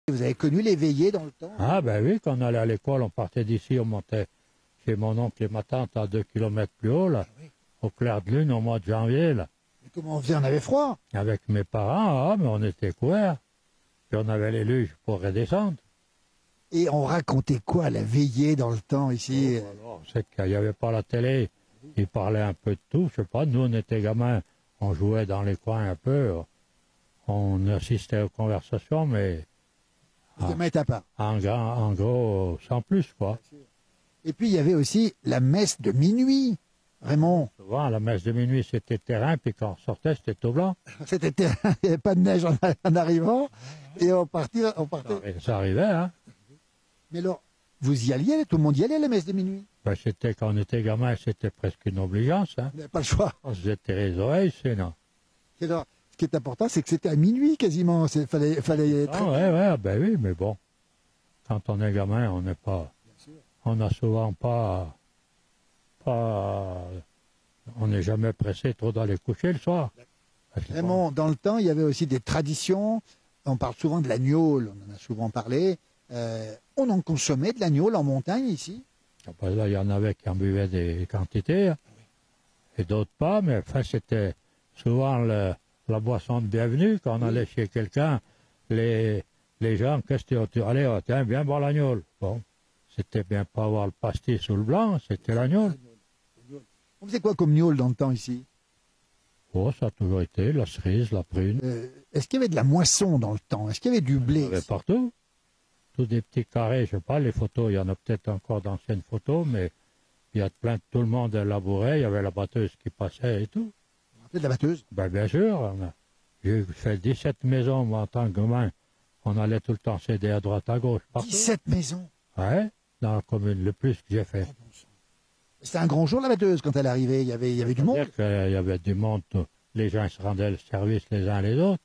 Vous avez connu les veillées dans le temps? Ah ben oui, quand on allait à l'école, on partait d'ici, on montait chez mon oncle et ma tante à 2 kilomètres plus haut, là, au clair de lune, au mois de janvier, là. Mais comment on faisait? On avait froid. Avec mes parents, ah, mais on était couverts. Puis on avait les luges pour redescendre. Et on racontait quoi, la veillée dans le temps ici? C'est qu'il n'y avait pas la télé. Ils parlaient un peu de tout. Je sais pas, nous, on était gamins. On jouait dans les coins un peu. On assistait aux conversations, mais Les gamins étaient à part. en gros, sans plus, quoi. Et puis il y avait aussi la messe de minuit. Raymond, Souvent, la messe de minuit, c'était terrain, puis quand on sortait, c'était tout blanc. c'était terrain, il n'y avait pas de neige en arrivant. Et on partait. Et ça arrivait, hein. Mais alors, vous y alliez, tout le monde y allait à la messe de minuit? Ben, c'était, quand on était gamin, c'était presque une obligeance, hein. Vous n'avez pas le choix. On se faisait tirer les oreilles, c'est non. Et alors, ce qui est important, c'est que c'était à minuit quasiment. Il fallait Ah ouais, ben oui, mais bon. Quand on est gamin, on n'est pas. On n'a souvent pas. On n'est jamais pressé trop d'aller coucher le soir. Raymond, dans le temps, il y avait aussi des traditions. On parle souvent de l'agnole, on en a souvent parlé. On en consommait de l'agnole en montagne ici. Là, il y en avait qui en buvaient des quantités, hein, et d'autres pas, mais enfin, c'était souvent la boisson de bienvenue. Quand on allait chez quelqu'un, les gens, qu'est-ce que tu allez, oh, tiens, viens boire l'agnole. Bon, c'était bien pas avoir le pastis ou le blanc, c'était l'agnole. On faisait quoi comme gnôle dans le temps ici? Oh, ça a toujours été la cerise, la prune. Est-ce qu'il y avait de la moisson dans le temps? Est-ce qu'il y avait du blé? Il y avait partout. Tous des petits carrés, je sais pas, les photos, il y en a peut-être encore d'anciennes photos, mais il y a plein, tout le monde labourait, il y avait la batteuse qui passait et tout. De la batteuse? Ben, bien sûr, j'ai fait 17 maisons, moi, en tant que gamin. On allait tout le temps s'aider à droite, à gauche, partout. 17 maisons? Ouais, dans la commune, le plus que j'ai fait. C'était un grand jour, la batteuse, quand elle arrivait. Il y avait du monde? C'est-à-dire qu'il y avait du monde, les gens se rendaient le service les uns les autres.